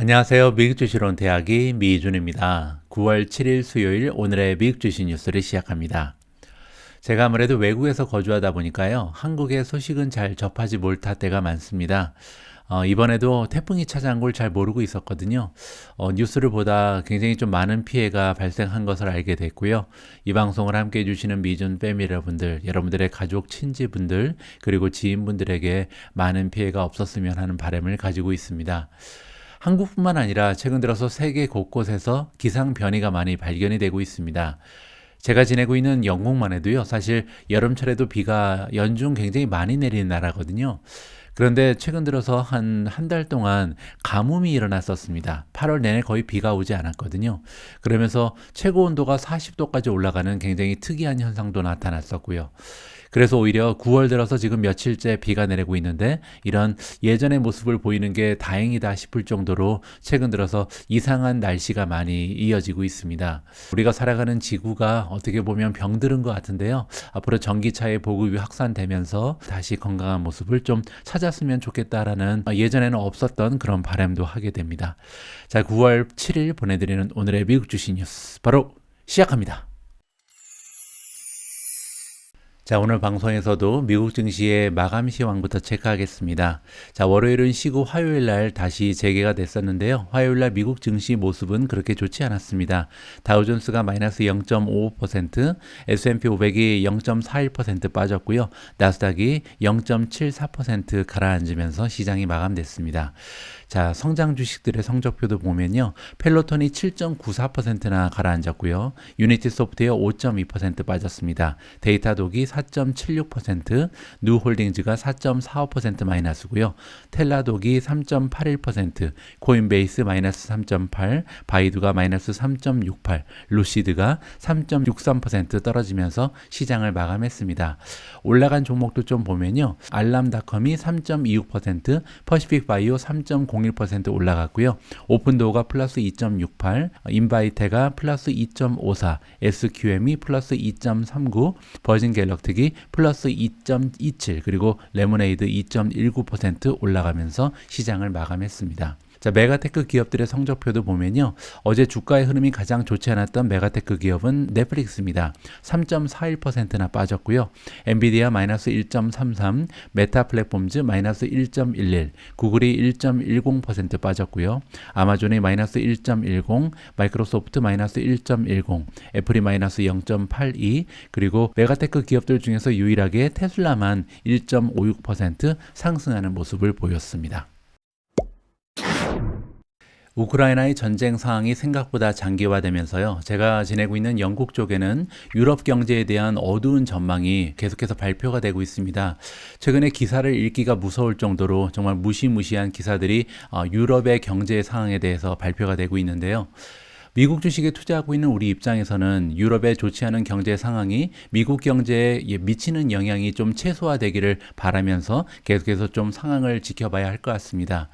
안녕하세요. 미국 주식론 대학이 미준입니다. 9월 7일 수요일 오늘의 미국 주식 뉴스를 시작합니다. 제가 아무래도 외국에서 거주하다 보니까요. 한국의 소식은 잘 접하지 못할 때가 많습니다. 이번에도 태풍이 찾아온 걸 잘 모르고 있었거든요. 뉴스를 보다 굉장히 좀 많은 피해가 발생한 것을 알게 됐고요. 이 방송을 함께 해주시는 미준 패밀리 여러분들, 여러분들의 가족, 친지분들, 그리고 지인분들에게 많은 피해가 없었으면 하는 바람을 가지고 있습니다. 한국뿐만 아니라 최근 들어서 세계 곳곳에서 기상 변이가 많이 발견이 되고 있습니다. 제가 지내고 있는 영국만 해도요, 사실 여름철에도 비가 연중 굉장히 많이 내리는 나라거든요. 그런데 최근 들어서 한 달 동안 가뭄이 일어났었습니다. 8월 내내 거의 비가 오지 않았거든요. 그러면서 최고 온도가 40도까지 올라가는 굉장히 특이한 현상도 나타났었고요. 그래서 오히려 9월 들어서 지금 며칠째 비가 내리고 있는데 이런 예전의 모습을 보이는 게 다행이다 싶을 정도로 최근 들어서 이상한 날씨가 많이 이어지고 있습니다. 우리가 살아가는 지구가 어떻게 보면 병들은 것 같은데요. 앞으로 전기차의 보급이 확산되면서 다시 건강한 모습을 좀 찾았으면 좋겠다라는 예전에는 없었던 그런 바람도 하게 됩니다. 자, 9월 7일 보내드리는 오늘의 미국 주식 뉴스 바로 시작합니다. 자, 오늘 방송에서도 미국 증시의 마감 시황부터 체크하겠습니다. 자, 월요일은 쉬고 화요일 날 다시 재개가 됐었는데요. 화요일 날 미국 증시 모습은 그렇게 좋지 않았습니다. 다우존스가 마이너스 0.55%, S&P 500이 0.41% 빠졌고요. 나스닥이 0.74% 가라앉으면서 시장이 마감됐습니다. 자, 성장 주식들의 성적표도 보면요. 펠로톤이 7.94%나 가라앉았고요. 유니티 소프트웨어 5.2% 빠졌습니다. 데이터독이 4.76%, 누홀딩즈가 4.45% 마이너스고요. 텔라독이 3.81%, 코인베이스 마이너스 3.8, 바이두가 마이너스 3.68, 루시드가 3.63% 떨어지면서 시장을 마감했습니다. 올라간 종목도 좀 보면요. 알람닷컴이 3.26%, 퍼시픽 바이오 3.01% 올라갔고요. 오픈도어가 플러스 2.68, 인바이테가 플러스 2.54, SQM이 플러스 2.39, 버진 갤럭틱이 플러스 2.27, 그리고 레모네이드 2.19% 올라가면서 시장을 마감했습니다. 자, 메가테크 기업들의 성적표도 보면요. 어제 주가의 흐름이 가장 좋지 않았던 메가테크 기업은 넷플릭스입니다. 3.41%나 빠졌고요. 엔비디아 마이너스 1.33, 메타 플랫폼즈 마이너스 1.11, 구글이 1.10% 빠졌고요. 아마존이 마이너스 1.10, 마이크로소프트 마이너스 1.10, 애플이 마이너스 0.82, 그리고 메가테크 기업들 중에서 유일하게 테슬라만 1.56% 상승하는 모습을 보였습니다. 우크라이나의 전쟁 상황이 생각보다 장기화되면서요. 제가 지내고 있는 영국 쪽에는 유럽 경제에 대한 어두운 전망이 계속해서 발표가 되고 있습니다. 최근에 기사를 읽기가 무서울 정도로 정말 무시무시한 기사들이 유럽의 경제 상황에 대해서 발표가 되고 있는데요. 미국 주식에 투자하고 있는 우리 입장에서는 유럽의 좋지 않은 경제 상황이 미국 경제에 미치는 영향이 좀 최소화되기를 바라면서 계속해서 좀 상황을 지켜봐야 할 것 같습니다.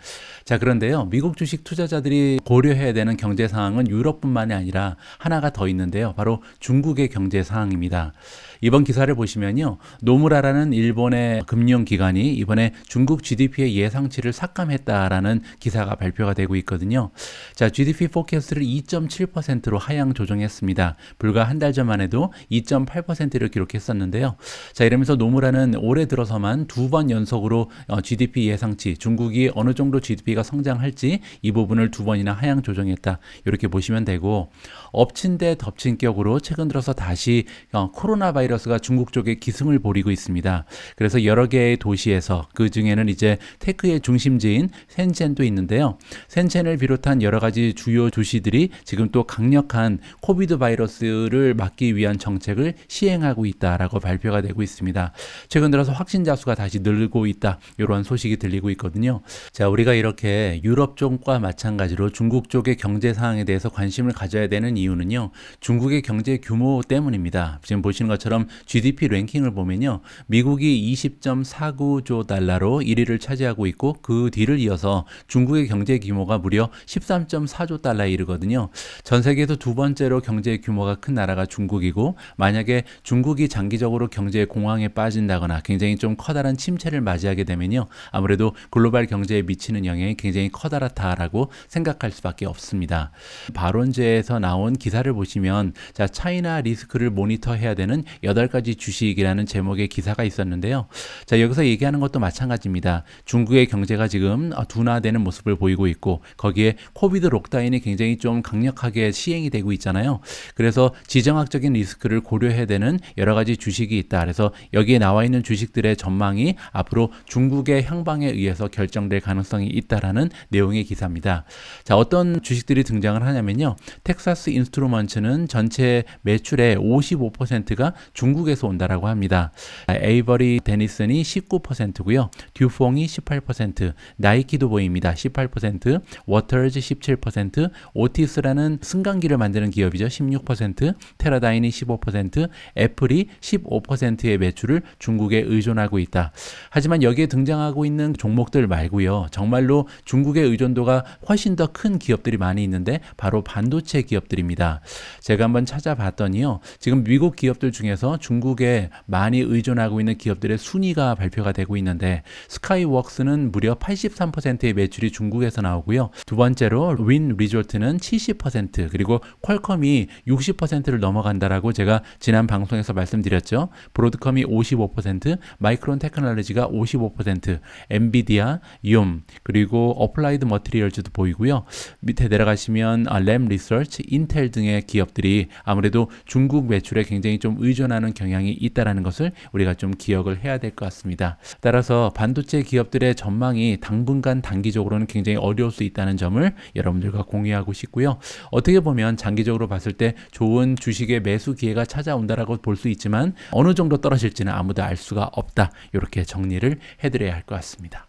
자, 그런데요. 미국 주식 투자자들이 고려해야 되는 경제 상황은 유럽뿐만이 아니라 하나가 더 있는데요. 바로 중국의 경제 상황입니다. 이번 기사를 보시면요. 노무라라는 일본의 금융기관이 이번에 중국 GDP의 예상치를 삭감했다라는 기사가 발표가 되고 있거든요. 자, GDP 포캐스트를 2.7%로 하향 조정했습니다. 불과 한 달 전만 해도 2.8%를 기록했었는데요. 자, 이러면서 노무라는 올해 들어서만 두 번 연속으로 GDP 예상치, 중국이 어느 정도 GDP가 성장할지 이 부분을 두 번이나 하향 조정했다. 이렇게 보시면 되고, 엎친 데 덮친 격으로 최근 들어서 다시 코로나 바이러스가 중국 쪽에 기승을 부리고 있습니다. 그래서 여러 개의 도시에서 그 중에는 이제 테크의 중심지인 센첸도 있는데요. 센첸을 비롯한 여러 가지 주요 도시들이 지금 또 강력한 코비드 바이러스를 막기 위한 정책을 시행하고 있다라고 발표가 되고 있습니다. 최근 들어서 확진자 수가 다시 늘고 있다. 이런 소식이 들리고 있거든요. 자, 우리가 이렇게 유럽 쪽과 마찬가지로 중국 쪽의 경제 상황에 대해서 관심을 가져야 되는 이유는요. 중국의 경제 규모 때문입니다. 지금 보시는 것처럼 지금 GDP 랭킹을 보면요. 미국이 20.49조 달러로 1위를 차지하고 있고 그 뒤를 이어서 중국의 경제 규모가 무려 13.4조 달러에 이르거든요. 전 세계에서 두 번째로 경제 규모가 큰 나라가 중국이고 만약에 중국이 장기적으로 경제 공황에 빠진다거나 굉장히 좀 커다란 침체를 맞이하게 되면요. 아무래도 글로벌 경제에 미치는 영향이 굉장히 커다랗다라고 생각할 수밖에 없습니다. 발원제에서 나온 기사를 보시면 자, 차이나 리스크를 모니터해야 되는 8가지 주식이라는 제목의 기사가 있었는데요. 자, 여기서 얘기하는 것도 마찬가지입니다. 중국의 경제가 지금 둔화되는 모습을 보이고 있고 거기에 코비드 록다운이 굉장히 좀 강력하게 시행이 되고 있잖아요. 그래서 지정학적인 리스크를 고려해야 되는 여러 가지 주식이 있다. 그래서 여기에 나와 있는 주식들의 전망이 앞으로 중국의 향방에 의해서 결정될 가능성이 있다라는 내용의 기사입니다. 자, 어떤 주식들이 등장을 하냐면요. 텍사스 인스트루먼츠는 전체 매출의 55%가 중국에서 온다라고 합니다. 에이버리 데니슨이 19%고요. 듀퐁이 18%, 나이키도 보입니다. 18%, 워터즈 17%, 오티스라는 승강기를 만드는 기업이죠. 16%, 테라다인이 15%, 애플이 15%의 매출을 중국에 의존하고 있다. 하지만 여기에 등장하고 있는 종목들 말고요. 정말로 중국의 의존도가 훨씬 더 큰 기업들이 많이 있는데 바로 반도체 기업들입니다. 제가 한번 찾아봤더니요. 지금 미국 기업들 중에서 중국에 많이 의존하고 있는 기업들의 순위가 발표가 되고 있는데 스카이웍스는 무려 83%의 매출이 중국에서 나오고요. 두 번째로 윈 리조트는 70% 그리고 퀄컴이 60%를 넘어간다라고 제가 지난 방송에서 말씀드렸죠. 브로드컴이 55%, 마이크론 테크놀로지가 55%, 엔비디아, 욤 그리고 어플라이드 머티리얼즈도 보이고요. 밑에 내려가시면 램 리서치, 인텔 등의 기업들이 아무래도 중국 매출에 굉장히 좀 의존하는 경향이 있다는 것을 우리가 좀 기억을 해야 될 것 같습니다. 따라서 반도체 기업들의 전망이 당분간 단기적으로는 굉장히 어려울 수 있다는 점을 여러분들과 공유하고 싶고요. 어떻게 보면 장기적으로 봤을 때 좋은 주식의 매수 기회가 찾아온다라고 볼 수 있지만 어느 정도 떨어질지는 아무도 알 수가 없다. 이렇게 정리를 해드려야 할 것 같습니다.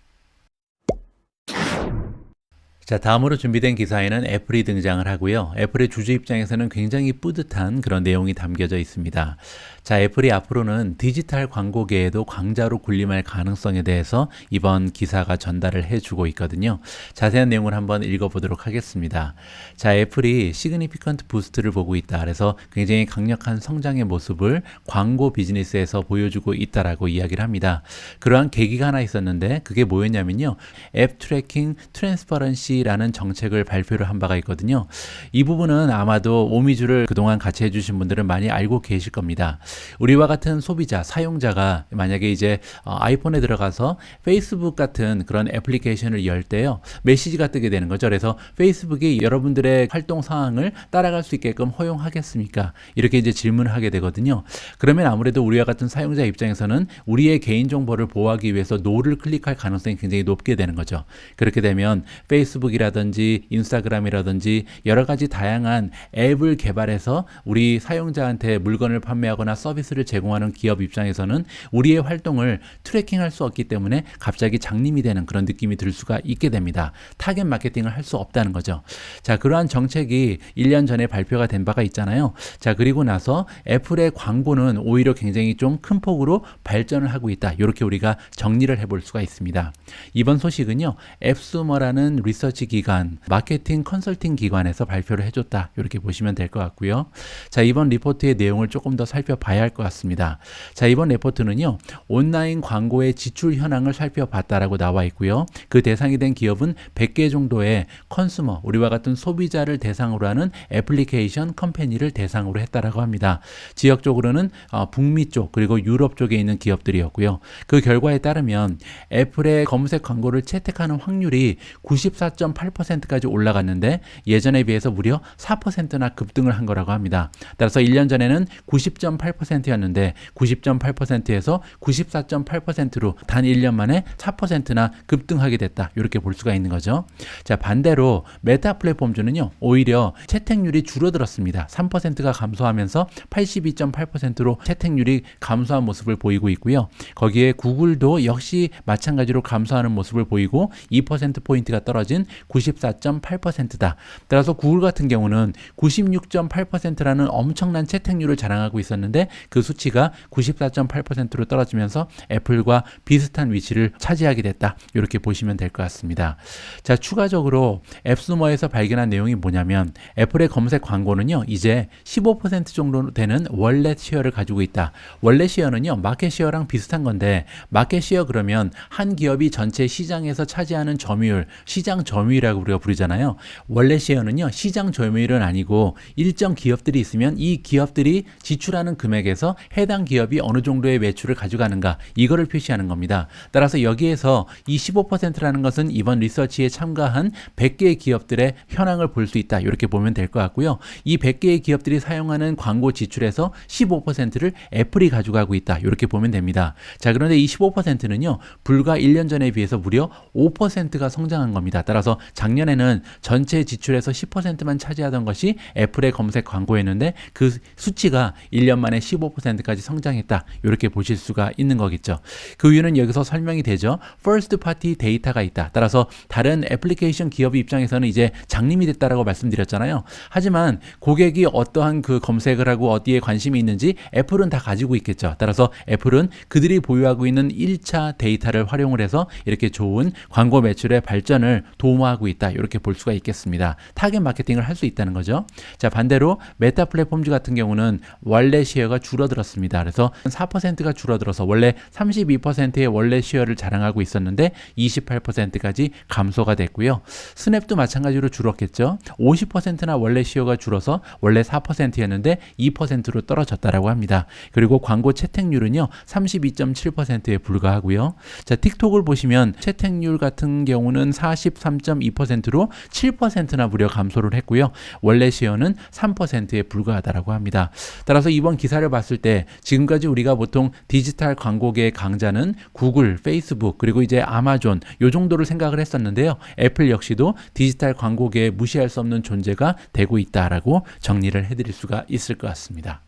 자, 다음으로 준비된 기사에는 애플이 등장을 하고요. 애플의 주주 입장에서는 굉장히 뿌듯한 그런 내용이 담겨져 있습니다. 자, 애플이 앞으로는 디지털 광고계에도 광자로 군림할 가능성에 대해서 이번 기사가 전달을 해주고 있거든요. 자세한 내용을 한번 읽어보도록 하겠습니다. 자, 애플이 시그니피컨트 부스트를 보고 있다. 그래서 굉장히 강력한 성장의 모습을 광고 비즈니스에서 보여주고 있다라고 이야기를 합니다. 그러한 계기가 하나 있었는데 그게 뭐였냐면요. 앱 트래킹 트랜스퍼런시 라는 정책을 발표를 한 바가 있거든요. 이 부분은 아마도 오미주를 그동안 같이 해주신 분들은 많이 알고 계실 겁니다. 우리와 같은 소비자, 사용자가 만약에 이제 아이폰에 들어가서 페이스북 같은 그런 애플리케이션을 열 때요. 메시지가 뜨게 되는 거죠. 그래서 페이스북이 여러분들의 활동 상황을 따라갈 수 있게끔 허용하겠습니까? 이렇게 이제 질문을 하게 되거든요. 그러면 아무래도 우리와 같은 사용자 입장에서는 우리의 개인정보를 보호하기 위해서 노를 클릭할 가능성이 굉장히 높게 되는 거죠. 그렇게 되면 페이스북이라든지 인스타그램이라든지 여러 가지 다양한 앱을 개발해서 우리 사용자한테 물건을 판매하거나 서비스를 제공하는 기업 입장에서는 우리의 활동을 트래킹할 수 없기 때문에 갑자기 장님이 되는 그런 느낌이 들 수가 있게 됩니다. 타겟 마케팅을 할 수 없다는 거죠. 자, 그러한 정책이 1년 전에 발표가 된 바가 있잖아요. 자, 그리고 나서 애플의 광고는 오히려 굉장히 좀 큰 폭으로 발전을 하고 있다. 이렇게 우리가 정리를 해볼 수가 있습니다. 이번 소식은요. 앱수머라는 리서치 기관, 마케팅 컨설팅 기관에서 발표를 해줬다. 이렇게 보시면 될 것 같고요. 자, 이번 리포트의 내용을 조금 더 살펴봐야 할 것 같습니다. 자, 이번 리포트는요. 온라인 광고의 지출 현황을 살펴봤다라고 나와 있고요. 그 대상이 된 기업은 100개 정도의 컨슈머, 우리와 같은 소비자를 대상으로 하는 애플리케이션 컴퍼니를 대상으로 했다라고 합니다. 지역적으로는 북미 쪽 그리고 유럽 쪽에 있는 기업들이었고요. 그 결과에 따르면 애플의 검색 광고를 채택하는 확률이 94.8%까지 올라갔는데 예전에 비해서 무려 4%나 급등을 한 거라고 합니다. 따라서 1년 전에는 90.8%였는데 90.8%에서 94.8%로 단 1년 만에 4%나 급등하게 됐다. 이렇게 볼 수가 있는 거죠. 자, 반대로 메타 플랫폼주는요. 오히려 채택률이 줄어들었습니다. 3%가 감소하면서 82.8%로 채택률이 감소한 모습을 보이고 있고요. 거기에 구글도 역시 마찬가지로 감소하는 모습을 보이고 2%포인트가 떨어진 94.8%다. 따라서 구글 같은 경우는 96.8%라는 엄청난 채택률을 자랑하고 있었는데 그 수치가 94.8%로 떨어지면서 애플과 비슷한 위치를 차지하게 됐다. 이렇게 보시면 될 것 같습니다. 자, 추가적으로 앱스토어에서 발견한 내용이 뭐냐면 애플의 검색 광고는요, 이제 15% 정도 되는 월렛 시어를 가지고 있다. 월렛 시어는요, 마켓 시어랑 비슷한 건데 마켓 시어 그러면 한 기업이 전체 시장에서 차지하는 점유율, 시장 점유율이라고 우리가 부르잖아요. 월렛 시어는요, 시장 점유율은 아니고 일정 기업들이 있으면 이 기업들이 지출하는 금액에서 해당 기업이 어느 정도의 매출을 가져가는가, 이거를 표시하는 겁니다. 따라서 여기에서 이 15%라는 것은 이번 리서치에 참가한 100개의 기업들의 현황을 볼 수 있다. 이렇게 보면 될 것 같고요. 이 100개의 기업들이 사용하는 광고 지출에서 15%를 애플이 가져가고 있다. 이렇게 보면 됩니다. 자, 그런데 이 15%는요, 불과 1년 전에 비해서 무려 5%가 성장한 겁니다. 따라서 작년에는 전체 지출에서 10%만 차지하던 것이 애플의 검색 광고였는데 그 수치가 1년 만에 15%까지 성장했다. 이렇게 보실 수가 있는 거겠죠. 그 이유는 여기서 설명이 되죠. First party 데이터가 있다. 따라서 다른 애플리케이션 기업 입장에서는 이제 장님이 됐다라고 말씀드렸잖아요. 하지만 고객이 어떠한 그 검색을 하고 어디에 관심이 있는지 애플은 다 가지고 있겠죠. 따라서 애플은 그들이 보유하고 있는 1차 데이터를 활용을 해서 이렇게 좋은 광고 매출의 발전을 도모하고 있다. 이렇게 볼 수가 있겠습니다. 타겟 마케팅을 할 수 있다는 거죠. 자, 반대로 메타 플랫폼즈 같은 경우는 월렛 시어가 줄어들었습니다. 그래서 4%가 줄어들어서 원래 32%의 월렛 시어를 자랑하고 있었는데 28%까지 감소가 됐고요. 스냅도 마찬가지로 줄었겠죠. 50%나 월렛 시어가 줄어서 원래 4%였는데 2%로 떨어졌다라고 합니다. 그리고 광고 채택률은요, 32.7%에 불과하고요. 자, 틱톡을 보시면 채택률 같은 경우는 43.2%로 7%나 무려 감소를 했고요. 월렛 시어는 3%에 불과하다라고 합니다. 따라서 이번 기사를 봤을 때 지금까지 우리가 보통 디지털 광고계의 강자는 구글, 페이스북, 그리고 이제 아마존 요 정도를 생각을 했었는데요. 애플 역시도 디지털 광고계에 무시할 수 없는 존재가 되고 있다라고 정리를 해드릴 수가 있을 것 같습니다.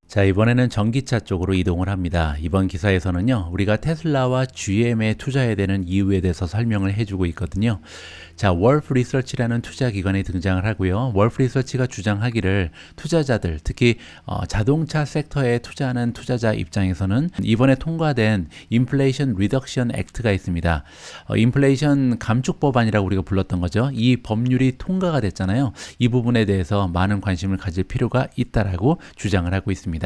자, 이번에는 전기차 쪽으로 이동을 합니다. 이번 기사에서는요, 우리가 테슬라와 GM에 투자해야 되는 이유에 대해서 설명을 해주고 있거든요. 자, 월프 리서치라는 투자 기관이 등장을 하고요. 월프 리서치가 주장하기를 투자자들, 특히 자동차 섹터에 투자하는 투자자 입장에서는 이번에 통과된 인플레이션 리덕션 액트가 있습니다. 인플레이션 감축 법안이라고 우리가 불렀던 거죠. 이 법률이 통과가 됐잖아요. 이 부분에 대해서 많은 관심을 가질 필요가 있다라고 주장을 하고 있습니다.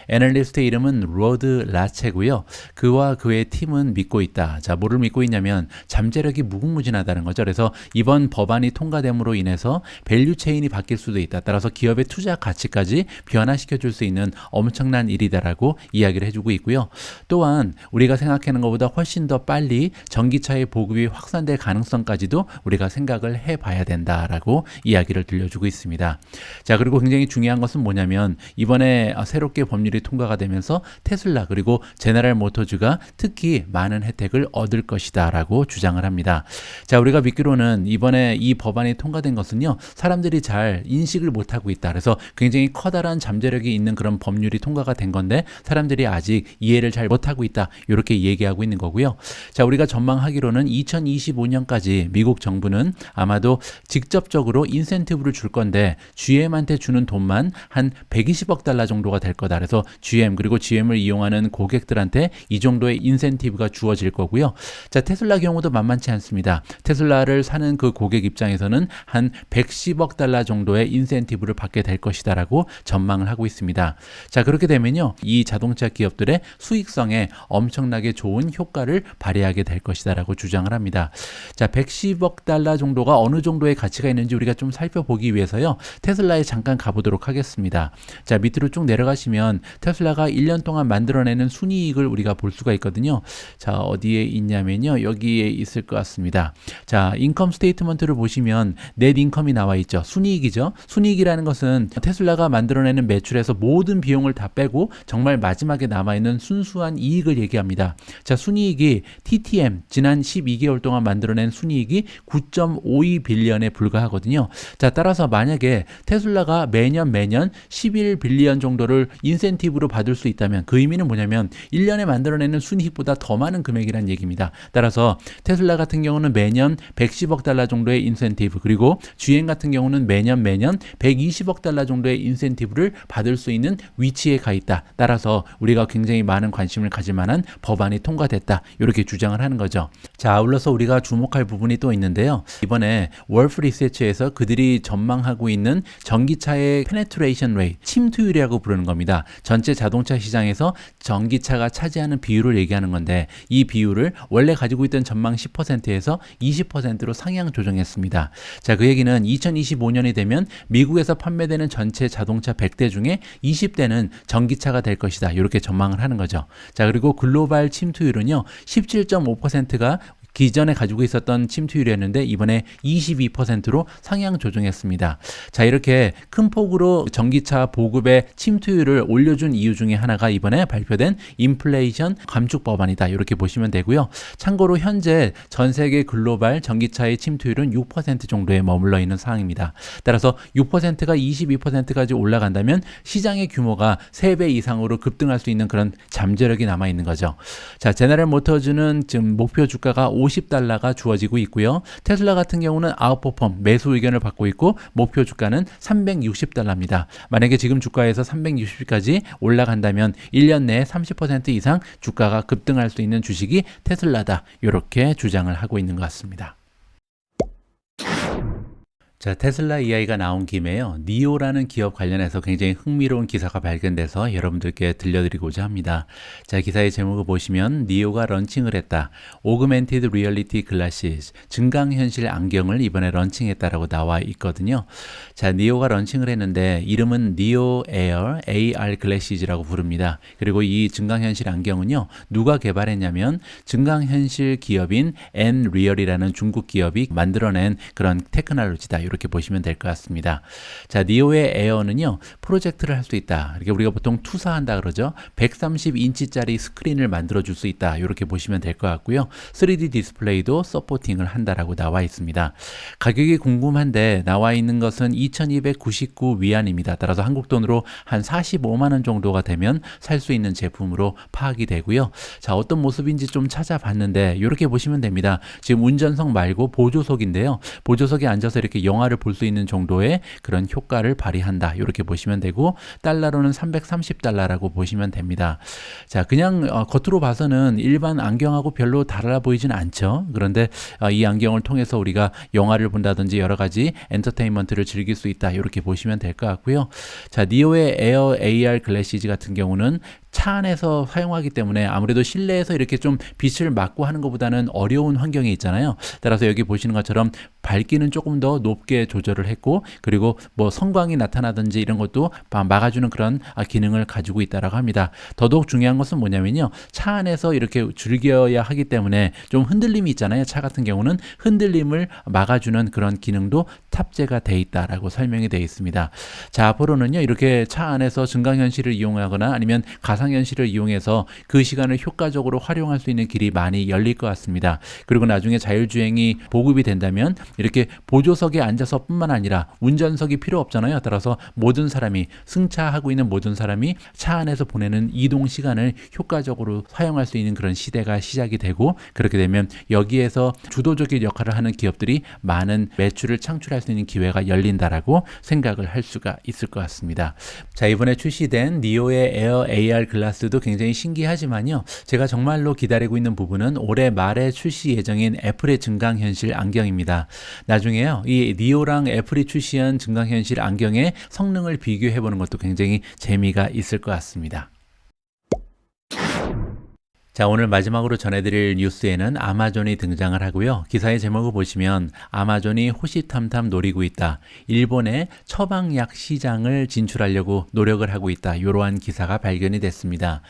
애널리스트의 이름은 로드 라체고요. 그와 그의 팀은 믿고 있다. 자, 뭐를 믿고 있냐면 잠재력이 무궁무진하다는 거죠. 그래서 이번 법안이 통과됨으로 인해서 밸류 체인이 바뀔 수도 있다. 따라서 기업의 투자 가치까지 변화시켜 줄 수 있는 엄청난 일이다라고 이야기를 해주고 있고요. 또한 우리가 생각하는 것보다 훨씬 더 빨리 전기차의 보급이 확산될 가능성까지도 우리가 생각을 해봐야 된다라고 이야기를 들려주고 있습니다. 자, 그리고 굉장히 중요한 것은 뭐냐면 이번에 새롭게 법률이 통과가 되면서 테슬라 그리고 제너럴 모터즈가 특히 많은 혜택을 얻을 것이다 라고 주장을 합니다. 자, 우리가 믿기로는 이번에 이 법안이 통과된 것은요, 사람들이 잘 인식을 못하고 있다. 그래서 굉장히 커다란 잠재력이 있는 그런 법률이 통과가 된 건데 사람들이 아직 이해를 잘 못하고 있다. 이렇게 얘기하고 있는 거고요. 자, 우리가 전망하기로는 2025년까지 미국 정부는 아마도 직접적으로 인센티브를 줄 건데 GM한테 주는 돈만 한 120억 달러 정도가 될 거다. 그래서 GM 그리고 GM을 이용하는 고객들한테 이 정도의 인센티브가 주어질 거고요. 자, 테슬라 경우도 만만치 않습니다. 테슬라를 사는 그 고객 입장에서는 한 110억 달러 정도의 인센티브를 받게 될 것이다라고 전망을 하고 있습니다. 자, 그렇게 되면요, 이 자동차 기업들의 수익성에 엄청나게 좋은 효과를 발휘하게 될 것이다라고 주장을 합니다. 자, 110억 달러 정도가 어느 정도의 가치가 있는지 우리가 좀 살펴보기 위해서요, 테슬라에 잠깐 가보도록 하겠습니다. 자, 밑으로 쭉 내려가시면 테슬라가 1년 동안 만들어내는 순이익을 우리가 볼 수가 있거든요. 자, 어디에 있냐면요, 여기에 있을 것 같습니다. 자, 인컴 스테이트먼트를 보시면 넷 인컴이 나와 있죠. 순이익이죠. 순이익이라는 것은 테슬라가 만들어내는 매출에서 모든 비용을 다 빼고 정말 마지막에 남아있는 순수한 이익을 얘기합니다. 자, 순이익이 TTM 지난 12개월 동안 만들어낸 순이익이 9.52 빌리언에 불과하거든요. 자, 따라서 만약에 테슬라가 매년 11 빌리언 정도를 이거를 인센티브로 받을 수 있다면 그 의미는 뭐냐면 1년에 만들어내는 순이익보다 더 많은 금액이란 얘기입니다. 따라서 테슬라 같은 경우는 매년 110억 달러 정도의 인센티브, 그리고 GM 같은 경우는 매년 120억 달러 정도의 인센티브를 받을 수 있는 위치에 가 있다. 따라서 우리가 굉장히 많은 관심을 가질 만한 법안이 통과됐다. 이렇게 주장을 하는 거죠. 자, 아울러서 우리가 주목할 부분이 또 있는데요. 이번에 월프 리서치에서 그들이 전망하고 있는 전기차의 페네트레이션 레이트, 침투율이라고 부르는 겁니다. 전체 자동차 시장에서 전기차가 차지하는 비율을 얘기하는 건데, 이 비율을 원래 가지고 있던 전망 10%에서 20%로 상향 조정했습니다. 자, 그 얘기는 2025년이 되면 미국에서 판매되는 전체 자동차 100대 중에 20대는 전기차가 될 것이다. 이렇게 전망을 하는 거죠. 자, 그리고 글로벌 침투율은요, 17.5%가 기존에 가지고 있었던 침투율이었는데 이번에 22%로 상향 조정했습니다. 자, 이렇게 큰 폭으로 전기차 보급의 침투율을 올려준 이유 중에 하나가 이번에 발표된 인플레이션 감축 법안이다. 이렇게 보시면 되고요. 참고로 현재 전 세계 글로벌 전기차의 침투율은 6% 정도에 머물러 있는 상황입니다. 따라서 6%가 22%까지 올라간다면 시장의 규모가 3배 이상으로 급등할 수 있는 그런 잠재력이 남아 있는 거죠. 자, 제너럴 모터즈는 지금 목표 주가가 $50가 주어지고 있고요. 테슬라 같은 경우는 아웃퍼폼 매수 의견을 받고 있고 목표 주가는 $360입니다. 만약에 지금 주가에서 360까지 올라간다면 1년 내에 30% 이상 주가가 급등할 수 있는 주식이 테슬라다. 이렇게 주장을 하고 있는 것 같습니다. 자, 테슬라 이야기가 나온 김에요. 니오라는 기업 관련해서 굉장히 흥미로운 기사가 발견돼서 여러분들께 들려드리고자 합니다. 자, 기사의 제목을 보시면 니오가 런칭을 했다. Augmented Reality Glasses, 증강현실 안경을 이번에 런칭했다라고 나와 있거든요. 자, 니오가 런칭을 했는데 이름은 니오 에어 AR 글래시즈라고 부릅니다. 그리고 이 증강현실 안경은요, 누가 개발했냐면 증강현실 기업인 Nreal이라는 중국 기업이 만들어낸 그런 테크놀로지다. 이렇게 보시면 될 것 같습니다. 자, 니오의 에어는요, 프로젝트를 할 수 있다. 이렇게 우리가 보통 투사한다 그러죠. 130인치짜리 스크린을 만들어 줄 수 있다. 이렇게 보시면 될 것 같고요. 3D 디스플레이도 서포팅을 한다라고 나와 있습니다. 가격이 궁금한데 나와 있는 것은 2,299 위안입니다. 따라서 한국 돈으로 한 45만 원 정도가 되면 살 수 있는 제품으로 파악이 되고요. 자, 어떤 모습인지 좀 찾아봤는데 이렇게 보시면 됩니다. 지금 운전석 말고 보조석인데요. 보조석에 앉아서 이렇게 영화를 볼 수 있는 정도의 그런 효과를 발휘한다. 이렇게 보시면 되고, 달러로는 $330라고 보시면 됩니다. 자, 그냥 겉으로 봐서는 일반 안경하고 별로 달라 보이진 않죠. 그런데 이 안경을 통해서 우리가 영화를 본다든지 여러 가지 엔터테인먼트를 즐길 수 있다. 이렇게 보시면 될 것 같고요. 자, 니오의 에어 AR 글래시즈 같은 경우는 차 안에서 사용하기 때문에 아무래도 실내에서 이렇게 좀 빛을 막고 하는 것보다는 어려운 환경이 있잖아요. 따라서 여기 보시는 것처럼 밝기는 조금 더 높게 조절을 했고, 그리고 뭐 성광이 나타나든지 이런 것도 막아주는 그런 기능을 가지고 있다라고 합니다. 더더욱 중요한 것은 뭐냐면요, 차 안에서 이렇게 즐겨야 하기 때문에 좀 흔들림이 있잖아요. 차 같은 경우는 흔들림을 막아주는 그런 기능도 탑재가 돼 있다라고 설명이 되어 있습니다. 자, 앞으로는요, 이렇게 차 안에서 증강현실을 이용하거나 아니면 가상현실을 이용해서 그 시간을 효과적으로 활용할 수 있는 길이 많이 열릴 것 같습니다. 그리고 나중에 자율주행이 보급이 된다면 이렇게 보조석에 앉아서 뿐만 아니라 운전석이 필요 없잖아요. 따라서 모든 사람이, 승차하고 있는 모든 사람이 차 안에서 보내는 이동 시간을 효과적으로 사용할 수 있는 그런 시대가 시작이 되고, 그렇게 되면 여기에서 주도적인 역할을 하는 기업들이 많은 매출을 창출할 수 있는 기회가 열린다라고 생각을 할 수가 있을 것 같습니다. 자, 이번에 출시된 니오의 에어 AR 글라스도 굉장히 신기하지만요, 제가 정말로 기다리고 있는 부분은 올해 말에 출시 예정인 애플의 증강현실 안경입니다. 나중에요, 이 니오랑 애플이 출시한 증강현실 안경의 성능을 비교해보는 것도 굉장히 재미가 있을 것 같습니다. 자, 오늘 마지막으로 전해드릴 뉴스에는 아마존이 등장을 하고요. 기사의 제목을 보시면 아마존이 호시탐탐 노리고 있다. 일본의 처방약 시장을 진출하려고 노력을 하고 있다. 이러한 기사가 발견이 됐습니다.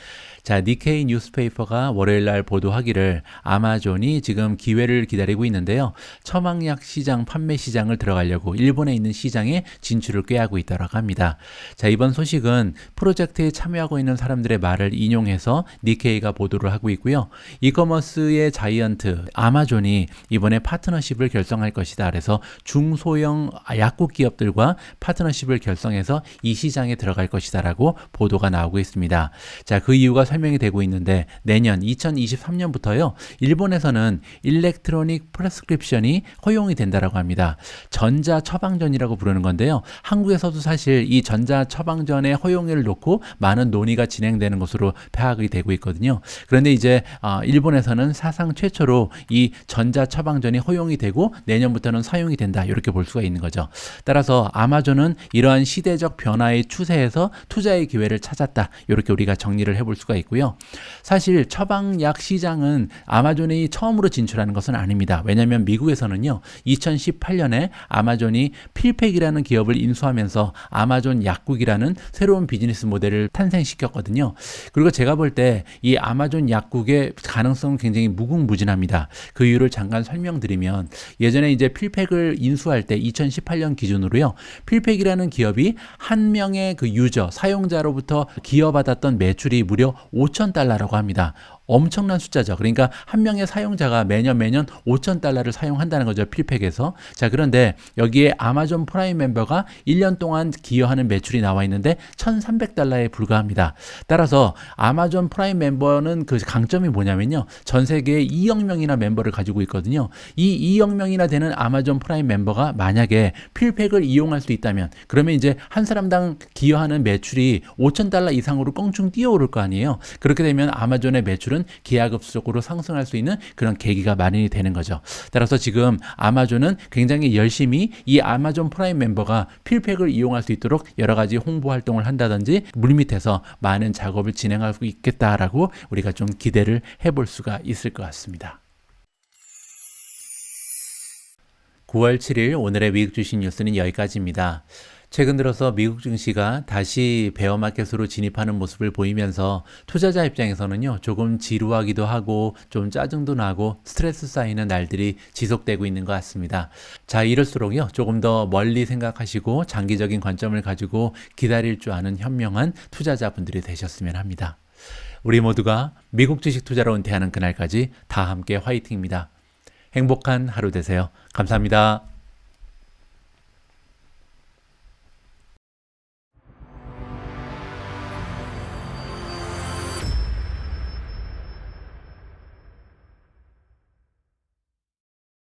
자, 니케이 뉴스페이퍼가 월요일날 보도하기를 아마존이 지금 기회를 기다리고 있는데요. 처방약 시장, 판매 시장을 들어가려고 일본에 있는 시장에 진출을 꾀하고 있다고 합니다. 자, 이번 소식은 프로젝트에 참여하고 있는 사람들의 말을 인용해서 니케이가 보도를 하고 있고요. 이커머스의 자이언트 아마존이 이번에 파트너십을 결성할 것이다. 그래서 중소형 약국 기업들과 파트너십을 결성해서 이 시장에 들어갈 것이다 라고 보도가 나오고 있습니다. 자, 그 이유가 설명이 되고 있는데 내년 2023년부터요. 일본에서는 일렉트로닉 프레스크립션이 허용이 된다라고 합니다. 전자 처방전이라고 부르는 건데요. 한국에서도 사실 이 전자 처방전의 허용을 놓고 많은 논의가 진행되는 것으로 파악이 되고 있거든요. 그런데 이제 일본에서는 사상 최초로 이 전자 처방전이 허용이 되고 내년부터는 사용이 된다. 이렇게 볼 수가 있는 거죠. 따라서 아마존은 이러한 시대적 변화의 추세에서 투자의 기회를 찾았다. 이렇게 우리가 정리를 해볼 수가 있고요. 사실 처방약 시장은 아마존이 처음으로 진출하는 것은 아닙니다. 왜냐하면 미국에서는요. 2018년에 아마존이 필팩이라는 기업을 인수하면서 아마존 약국이라는 새로운 비즈니스 모델을 탄생시켰거든요. 그리고 제가 볼 때 이 아마존 약국의 가능성은 굉장히 무궁무진합니다. 그 이유를 잠깐 설명드리면 예전에 이제 필팩을 인수할 때 2018년 기준으로요. 필팩이라는 기업이 한 명의 그 유저, 사용자로부터 기여받았던 매출이 무려 $5,000라고 합니다. 엄청난 숫자죠. 그러니까 한 명의 사용자가 매년 $5,000를 사용한다는 거죠. 필팩에서. 자, 그런데 여기에 아마존 프라임 멤버가 1년 동안 기여하는 매출이 나와 있는데 $1,300에 불과합니다. 따라서 아마존 프라임 멤버는 그 강점이 뭐냐면요. 전 세계에 2억 명이나 멤버를 가지고 있거든요. 이 2억 명이나 되는 아마존 프라임 멤버가 만약에 필팩을 이용할 수 있다면 그러면 이제 한 사람당 기여하는 매출이 $5,000 이상으로 껑충 뛰어오를 거 아니에요. 그렇게 되면 아마존의 매출은 기하급수적으로 상승할 수 있는 그런 계기가 마련이 되는 거죠. 따라서 지금 아마존은 굉장히 열심히 이 아마존 프라임 멤버가 필팩을 이용할 수 있도록 여러 가지 홍보 활동을 한다든지 물밑에서 많은 작업을 진행하고 있겠다라고 우리가 좀 기대를 해볼 수가 있을 것 같습니다. 9월 7일 오늘의 미국 주식 뉴스는 여기까지입니다. 최근 들어서 미국 증시가 다시 베어마켓으로 진입하는 모습을 보이면서 투자자 입장에서는요, 조금 지루하기도 하고 좀 짜증도 나고 스트레스 쌓이는 날들이 지속되고 있는 것 같습니다. 자, 이럴수록요, 조금 더 멀리 생각하시고 장기적인 관점을 가지고 기다릴 줄 아는 현명한 투자자분들이 되셨으면 합니다. 우리 모두가 미국 주식 투자로 은퇴하는 그날까지 다 함께 화이팅입니다. 행복한 하루 되세요. 감사합니다.